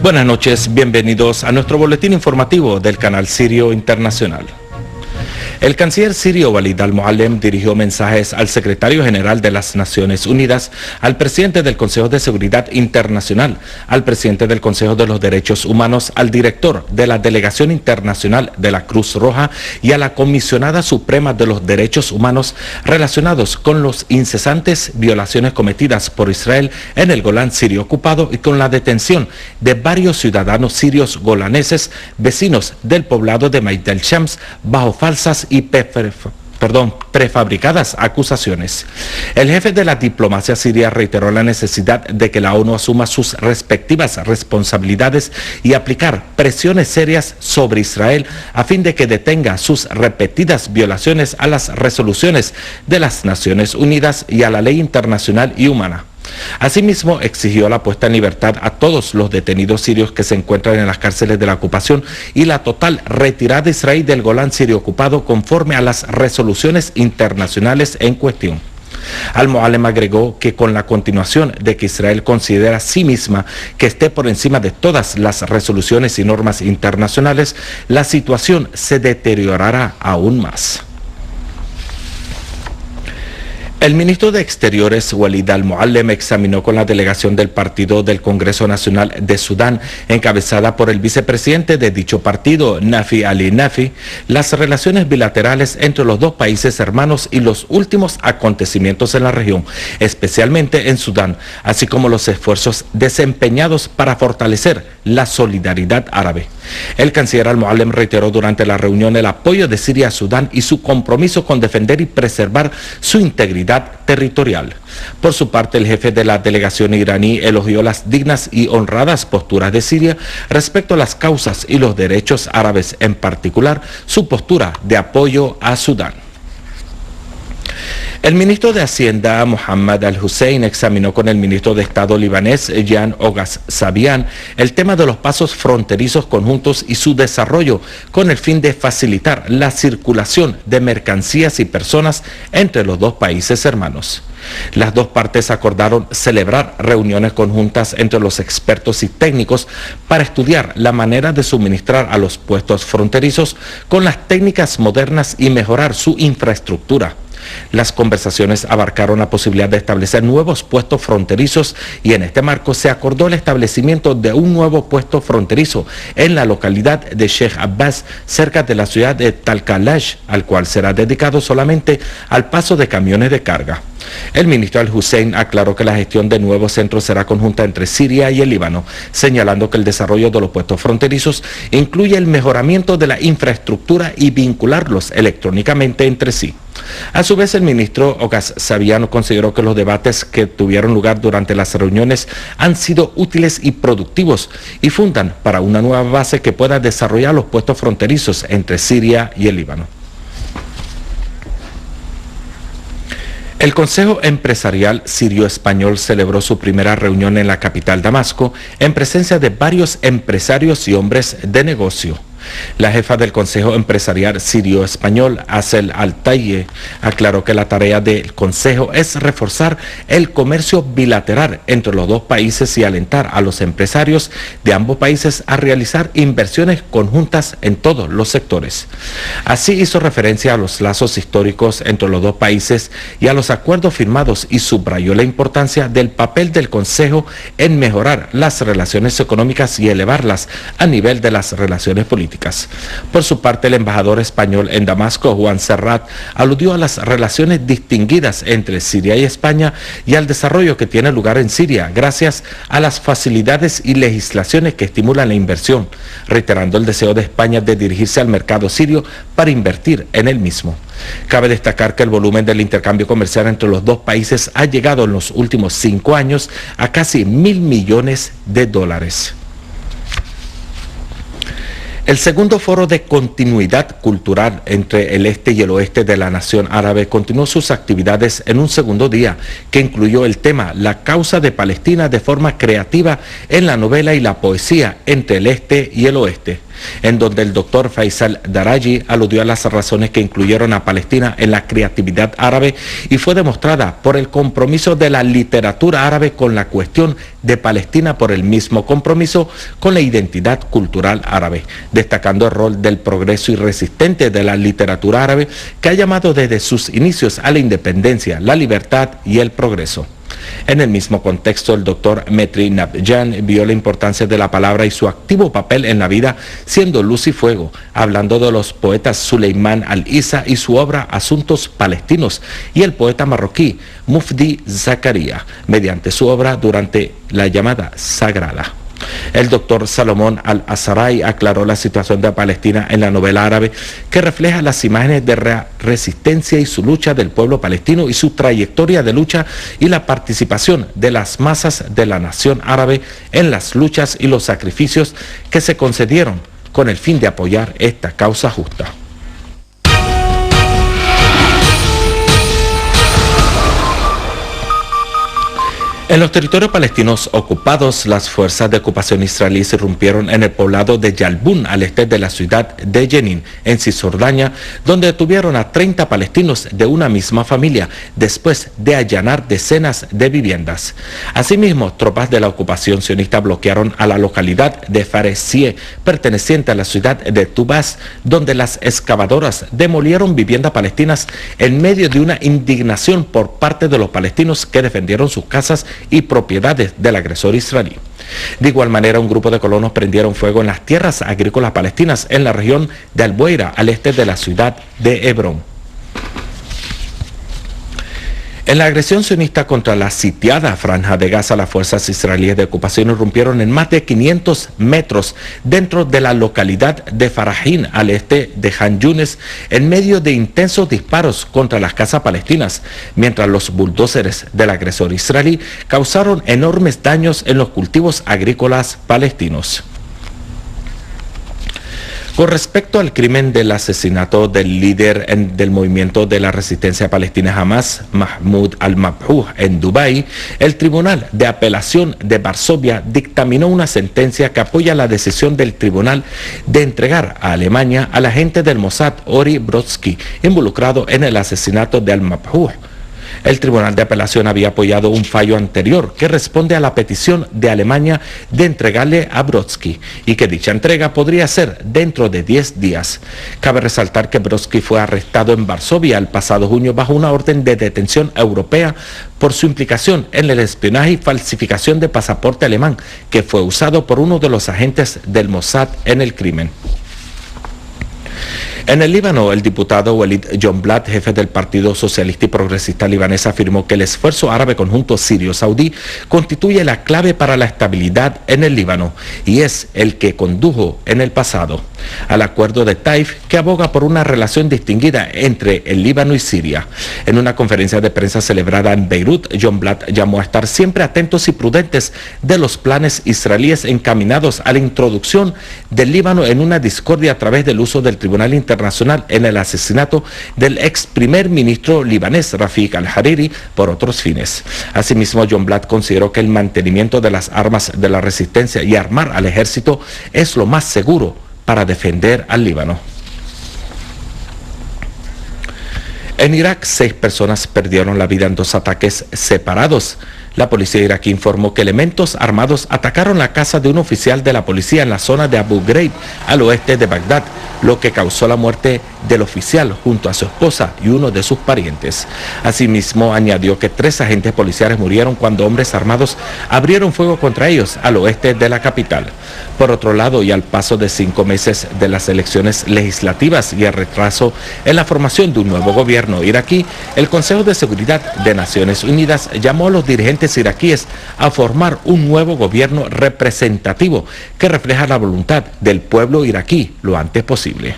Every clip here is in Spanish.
Buenas noches, bienvenidos a nuestro boletín informativo del canal Sirio Internacional. El canciller sirio Walid al-Muallem dirigió mensajes al secretario general de las Naciones Unidas, al presidente del Consejo de Seguridad Internacional, al presidente del Consejo de los Derechos Humanos, al director de la Delegación Internacional de la Cruz Roja y a la Comisionada Suprema de los Derechos Humanos relacionados con los incesantes violaciones cometidas por Israel en el Golán sirio ocupado y con la detención de varios ciudadanos sirios golaneses vecinos del poblado de Maid el-Shams bajo falsas y prefabricadas acusaciones. El jefe de la diplomacia siria reiteró la necesidad de que la ONU asuma sus respectivas responsabilidades y aplicar presiones serias sobre Israel a fin de que detenga sus repetidas violaciones a las resoluciones de las Naciones Unidas y a la ley internacional y humana. Asimismo, exigió la puesta en libertad a todos los detenidos sirios que se encuentran en las cárceles de la ocupación y la total retirada de Israel del Golán sirio ocupado conforme a las resoluciones internacionales en cuestión. Al-Muallem agregó que con la continuación de que Israel considera a sí misma que esté por encima de todas las resoluciones y normas internacionales, la situación se deteriorará aún más. El ministro de Exteriores, Walid al-Muallem, examinó con la delegación del Partido del Congreso Nacional de Sudán, encabezada por el vicepresidente de dicho partido, Nafi Ali Nafi, las relaciones bilaterales entre los dos países hermanos y los últimos acontecimientos en la región, especialmente en Sudán, así como los esfuerzos desempeñados para fortalecer la solidaridad árabe. El canciller al-Muallem reiteró durante la reunión el apoyo de Siria a Sudán y su compromiso con defender y preservar su integridad territorial. Por su parte, el jefe de la delegación iraní elogió las dignas y honradas posturas de Siria respecto a las causas y los derechos árabes, en particular su postura de apoyo a Sudán. El ministro de Hacienda, Mohammad al-Hussein, examinó con el ministro de Estado libanés, Jan Ogas Sabian, el tema de los pasos fronterizos conjuntos y su desarrollo con el fin de facilitar la circulación de mercancías y personas entre los dos países hermanos. Las dos partes acordaron celebrar reuniones conjuntas entre los expertos y técnicos para estudiar la manera de suministrar a los puestos fronterizos con las técnicas modernas y mejorar su infraestructura. Las conversaciones abarcaron la posibilidad de establecer nuevos puestos fronterizos y en este marco se acordó el establecimiento de un nuevo puesto fronterizo en la localidad de Sheikh Abbas, cerca de la ciudad de Talkalash, al cual será dedicado solamente al paso de camiones de carga. El ministro al-Hussein aclaró que la gestión de nuevos centros será conjunta entre Siria y el Líbano, señalando que el desarrollo de los puestos fronterizos incluye el mejoramiento de la infraestructura y vincularlos electrónicamente entre sí. A su vez, el ministro Ogas Sabian consideró que los debates que tuvieron lugar durante las reuniones han sido útiles y productivos y fundan para una nueva base que pueda desarrollar los puestos fronterizos entre Siria y el Líbano. El Consejo Empresarial Sirio-Español celebró su primera reunión en la capital Damasco en presencia de varios empresarios y hombres de negocio. La jefa del Consejo Empresarial Sirio-Español, Asel Al-Taye, aclaró que la tarea del Consejo es reforzar el comercio bilateral entre los dos países y alentar a los empresarios de ambos países a realizar inversiones conjuntas en todos los sectores. Así hizo referencia a los lazos históricos entre los dos países y a los acuerdos firmados y subrayó la importancia del papel del Consejo en mejorar las relaciones económicas y elevarlas a nivel de las relaciones políticas. Por su parte, el embajador español en Damasco, Juan Serrat, aludió a las relaciones distinguidas entre Siria y España y al desarrollo que tiene lugar en Siria gracias a las facilidades y legislaciones que estimulan la inversión, reiterando el deseo de España de dirigirse al mercado sirio para invertir en el mismo. Cabe destacar que el volumen del intercambio comercial entre los dos países ha llegado en los últimos 5 años a casi $1.000 millones. El segundo foro de continuidad cultural entre el este y el oeste de la nación árabe continuó sus actividades en un segundo día que incluyó el tema La causa de Palestina de forma creativa en la novela y la poesía entre el este y el oeste. en donde el doctor Faisal Daraji aludió a las razones que incluyeron a Palestina en la creatividad árabe y fue demostrada por el compromiso de la literatura árabe con la cuestión de Palestina por el mismo compromiso con la identidad cultural árabe, destacando el rol del progreso y resistente de la literatura árabe que ha llamado desde sus inicios a la independencia, la libertad y el progreso. En el mismo contexto, el doctor Metri Nabjan vio la importancia de la palabra y su activo papel en la vida, siendo luz y fuego, hablando de los poetas Suleiman al-Isa y su obra Asuntos Palestinos, y el poeta marroquí Mufdi Zakaria, mediante su obra Durante la llamada Sagrada. El doctor Salomón Al-Azaray aclaró la situación de Palestina en la novela árabe, que refleja las imágenes de resistencia y su lucha del pueblo palestino y su trayectoria de lucha y la participación de las masas de la nación árabe en las luchas y los sacrificios que se concedieron con el fin de apoyar esta causa justa. En los territorios palestinos ocupados, las fuerzas de ocupación israelíes irrumpieron en el poblado de Yalbun, al este de la ciudad de Jenin, en Cisjordania, donde detuvieron a 30 palestinos de una misma familia, después de allanar decenas de viviendas. Asimismo, tropas de la ocupación sionista bloquearon a la localidad de Faresie, perteneciente a la ciudad de Tubas, donde las excavadoras demolieron viviendas palestinas en medio de una indignación por parte de los palestinos que defendieron sus casas y propiedades del agresor israelí. De igual manera, un grupo de colonos prendieron fuego en las tierras agrícolas palestinas en la región de Al-Bueira, al este de la ciudad de Hebrón. En la agresión sionista contra la sitiada Franja de Gaza, las fuerzas israelíes de ocupación irrumpieron en más de 500 metros dentro de la localidad de Farajín, al este de Han Yunes, en medio de intensos disparos contra las casas palestinas, mientras los bulldozers del agresor israelí causaron enormes daños en los cultivos agrícolas palestinos. Con respecto al crimen del asesinato del líder del movimiento de la resistencia palestina Hamas, Mahmoud al-Mabhouh, en Dubái, el Tribunal de Apelación de Varsovia dictaminó una sentencia que apoya la decisión del tribunal de entregar a Alemania al agente del Mossad Ori Brodsky, involucrado en el asesinato de al-Mabhouh. El Tribunal de Apelación había apoyado un fallo anterior que responde a la petición de Alemania de entregarle a Brodsky y que dicha entrega podría ser dentro de 10 días. Cabe resaltar que Brodsky fue arrestado en Varsovia el pasado junio bajo una orden de detención europea por su implicación en el espionaje y falsificación de pasaporte alemán que fue usado por uno de los agentes del Mossad en el crimen. En el Líbano, el diputado Walid Jonblat, jefe del Partido Socialista y Progresista Libanés, afirmó que el esfuerzo árabe conjunto sirio-saudí constituye la clave para la estabilidad en el Líbano y es el que condujo en el pasado al acuerdo de Taif, que aboga por una relación distinguida entre el Líbano y Siria. En una conferencia de prensa celebrada en Beirut, Jonblat llamó a estar siempre atentos y prudentes de los planes israelíes encaminados a la introducción del Líbano en una discordia a través del uso del Tribunal Internacional en el asesinato del ex primer ministro libanés Rafik al-Hariri por otros fines. Asimismo, Jonblat consideró que el mantenimiento de las armas de la resistencia y armar al ejército es lo más seguro para defender al Líbano. En Irak, 6 personas perdieron la vida en 2 ataques separados. La policía iraquí informó que elementos armados atacaron la casa de un oficial de la policía en la zona de Abu Ghraib, al oeste de Bagdad, lo que causó la muerte del oficial junto a su esposa y uno de sus parientes. Asimismo, añadió que 3 agentes policiales murieron cuando hombres armados abrieron fuego contra ellos al oeste de la capital. Por otro lado, y al paso de 5 meses de las elecciones legislativas y el retraso en la formación de un nuevo gobierno iraquí, el Consejo de Seguridad de Naciones Unidas llamó a los dirigentes iraquíes a formar un nuevo gobierno representativo que refleja la voluntad del pueblo iraquí lo antes posible.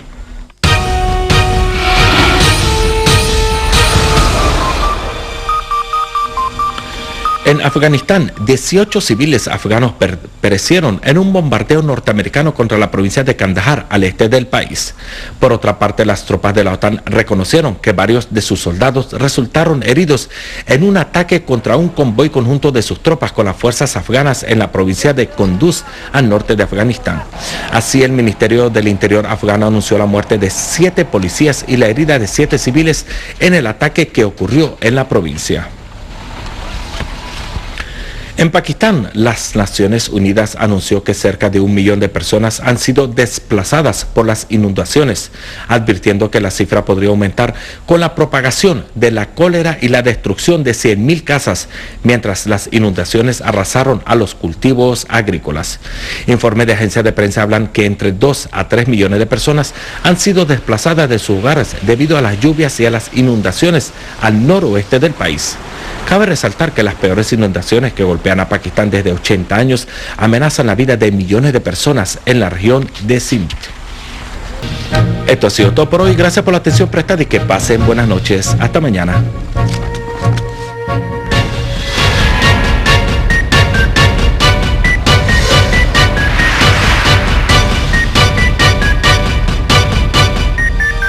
En Afganistán, 18 civiles afganos perecieron en un bombardeo norteamericano contra la provincia de Kandahar, al este del país. Por otra parte, las tropas de la OTAN reconocieron que varios de sus soldados resultaron heridos en un ataque contra un convoy conjunto de sus tropas con las fuerzas afganas en la provincia de Kunduz, al norte de Afganistán. Así, el Ministerio del Interior afgano anunció la muerte de 7 policías y la herida de 7 civiles en el ataque que ocurrió en la provincia. En Pakistán, las Naciones Unidas anunció que cerca de 1 millón de personas han sido desplazadas por las inundaciones, advirtiendo que la cifra podría aumentar con la propagación de la cólera y la destrucción de 100.000 casas, mientras las inundaciones arrasaron a los cultivos agrícolas. Informes de agencias de prensa hablan que entre 2 a 3 millones de personas han sido desplazadas de sus hogares debido a las lluvias y a las inundaciones al noroeste del país. Cabe resaltar que las peores inundaciones que golpean a Pakistán desde 80 años amenazan la vida de millones de personas en la región de Sindh. Esto ha sido todo por hoy. Gracias por la atención prestada y que pasen buenas noches. Hasta mañana.